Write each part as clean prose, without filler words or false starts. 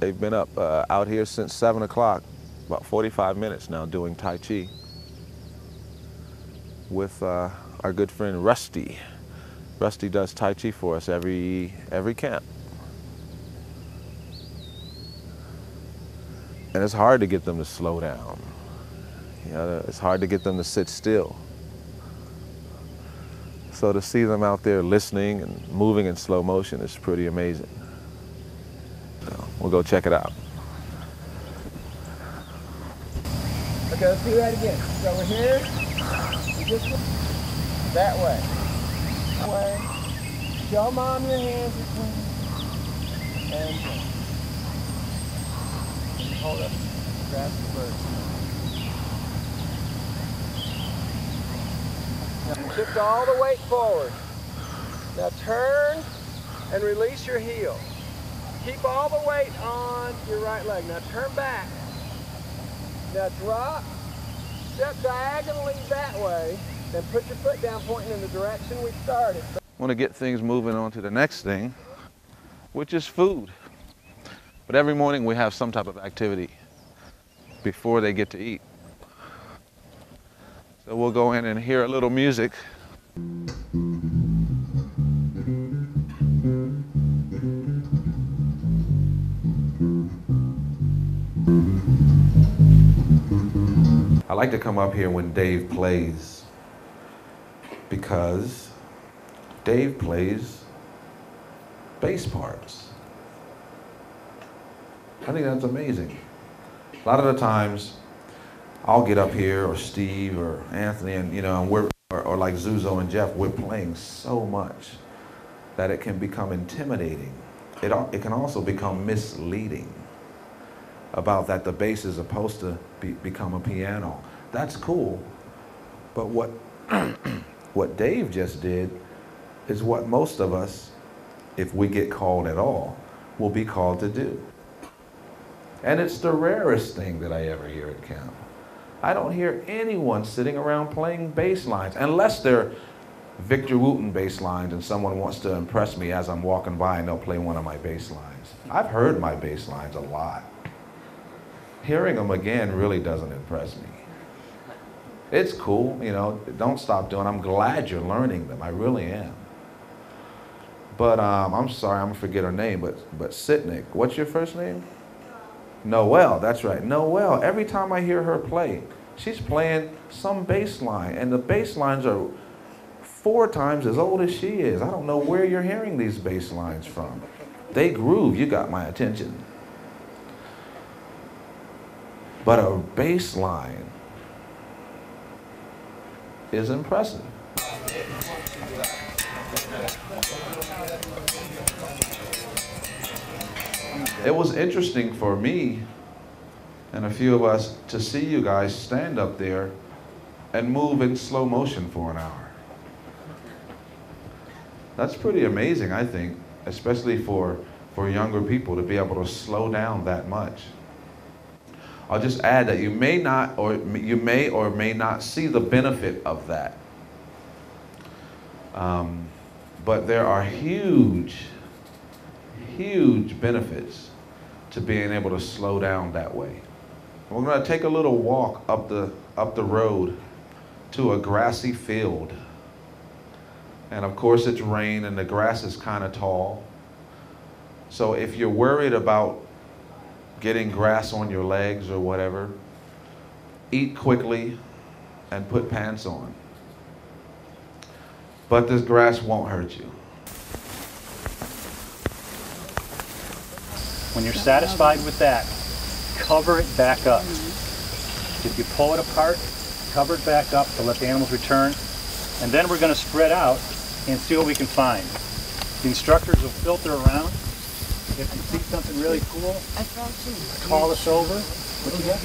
They've been up out here since 7 o'clock, about 45 minutes now doing Tai Chi with our good friend Rusty. Rusty does Tai Chi for us every camp. And it's hard to get them to slow down. You know, it's hard to get them to sit still. So to see them out there listening and moving in slow motion is pretty amazing. So we'll go check it out. Okay, let's do that again. So we're here, that way. Show mom your hands between, and hold up, grab the bird. Now shift all the weight forward. Now turn and release your heel. Keep all the weight on your right leg. Now turn back. Now drop, step diagonally that way, then put your foot down pointing in the direction we started. I want to get things moving on to the next thing, which is food. But every morning we have some type of activity before they get to eat. So we'll go in and hear a little music. I like to come up here when Dave plays because Dave plays bass parts. I think that's amazing. A lot of the times I'll get up here, or Steve or Anthony, and you know, and we're or like Zuzo and Jeff, we're playing so much that it can become intimidating. It can also become misleading about that the bass is supposed to become a piano. That's cool, but what what Dave just did is what most of us, if we get called at all, will be called to do. And it's the rarest thing that I ever hear at camp. I don't hear anyone sitting around playing bass lines, unless they're Victor Wooten bass lines and someone wants to impress me as I'm walking by and they'll play one of my bass lines. I've heard my bass lines a lot. Hearing them again really doesn't impress me. It's cool, you know, don't stop doing it. I'm glad you're learning them, I really am. But I'm sorry, I'm gonna forget her name, but Sitnik, what's your first name? Noelle, that's right, Noelle. Every time I hear her play, she's playing some bass line, and the bass lines are 4 times as old as she is. I don't know where you're hearing these bass lines from. They groove, you got my attention. But a bass line is impressive. It was interesting for me and a few of us to see you guys stand up there and move in slow motion for an hour. That's pretty amazing, I think, especially for younger people to be able to slow down that much. I'll just add that you may or may not see the benefit of that. But there are huge benefits to being able to slow down that way. We're going to take a little walk up the road to a grassy field. And of course it's rain and the grass is kind of tall. So if you're worried about getting grass on your legs or whatever, eat quickly and put pants on. But this grass won't hurt you. When you're satisfied with that, cover it back up. If you pull it apart, cover it back up to let the animals return. And then we're going to spread out and see what we can find. The instructors will filter around. If you see something really cool, call us over. What you got?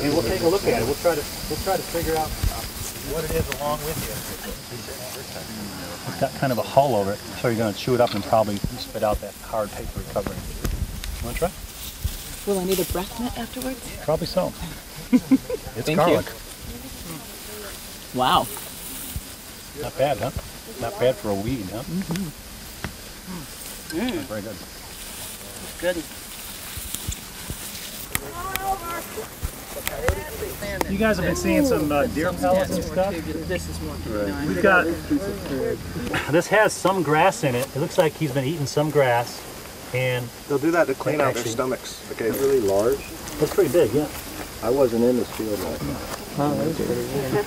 And we'll take a look at it. We'll try to figure out what it is along with you. It's got kind of a hull over it, so you're going to chew it up and probably spit out that hard paper covering. You want to try? Will I need a breath mint afterwards? Probably so. It's Thank garlic. You. Wow. Not bad, huh? Not bad for a weed, huh? Mm-hmm. Very good. Good. You guys have been seeing some deer pellets and stuff. We've got, this has some grass in it. It looks like he's been eating some grass. And they'll do that to clean out their stomachs. Okay, it's really large. That's pretty big, yeah. I wasn't in this field like that. Oh, that was pretty good.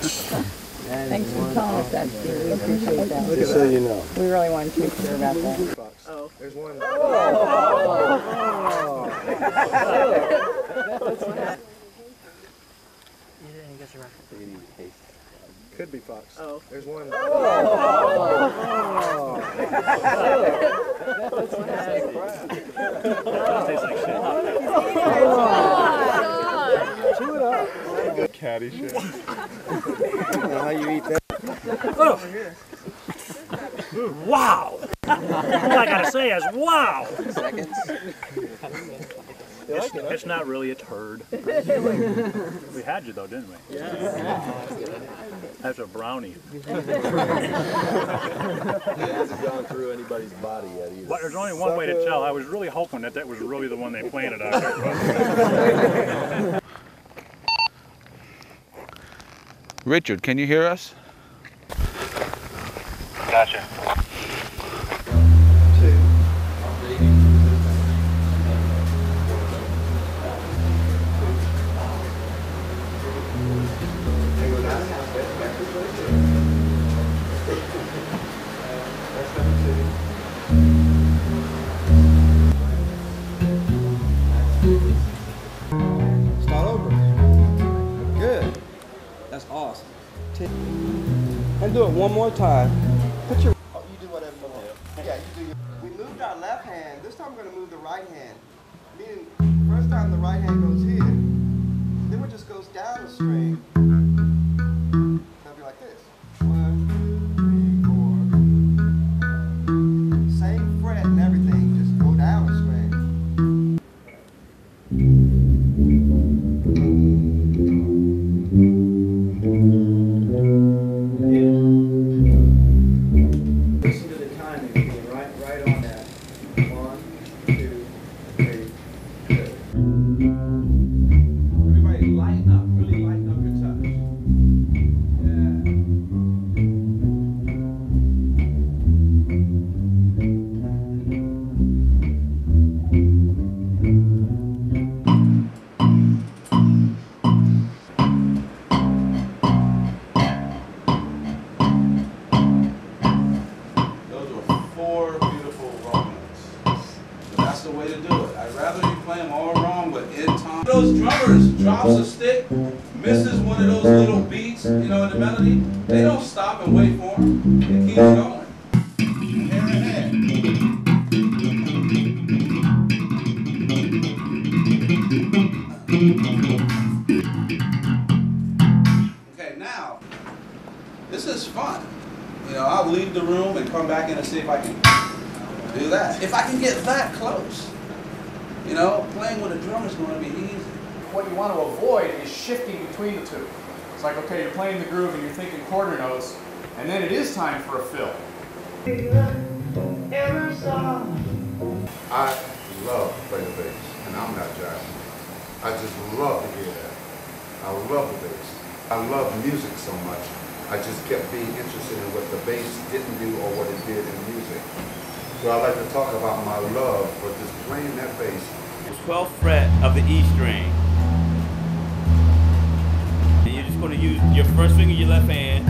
Thanks for telling us that, Steve. We appreciate that. Just so you know. We really wanted to hear about that. Oh, there's one. Could be fox. Oh. There's one. Chew it up. Good caddy shit. How you eat that? Wow! All I gotta say is wow! Seconds. It's not really a turd. We had you though, didn't we? Yeah. That's a brownie. It hasn't gone through anybody's body yet either. Well, there's only one way to tell. I was really hoping that that was really the one they planted out there. Richard, can you hear us? Gotcha. Start over. Good. That's awesome. And do it one more time. Put your. Oh, you do whatever you want. Yeah, you do. We moved our left hand. This time we're going to move the right hand. Meaning, first time the right hand goes here, then it just goes down the string. It'll be like this. 1, 2, 3, 4. Same fret and everything. Just go down the string. Listen to the timing, being right on that. 1, 2, 3, good. Everybody lighten up, really lighten up your touch. Those are 4 beautiful wrong notes. That's the way to do it. I'd rather you play them all wrong, but in time. Those drummers drops a stick, misses one of those little beats, you know, in the melody. They don't stop and wait for them. It keeps going. Hair ahead. Okay, now, this is fun. You know, I'll leave the room and come back in and see if I can do that. If I can get that close. You know, playing with a drum is going to be easy. What you want to avoid is shifting between the two. It's like, okay, you're playing the groove and you're thinking quarter notes, and then it is time for a fill. I love to play the bass, and I'm not jazzing. I just love to hear that. I love the bass. I love music so much. I just kept being interested in what the bass didn't do or what it did in music. So I like to talk about my love for just playing that bass. The 12th fret of the E string. And you're just going to use your first finger of your left hand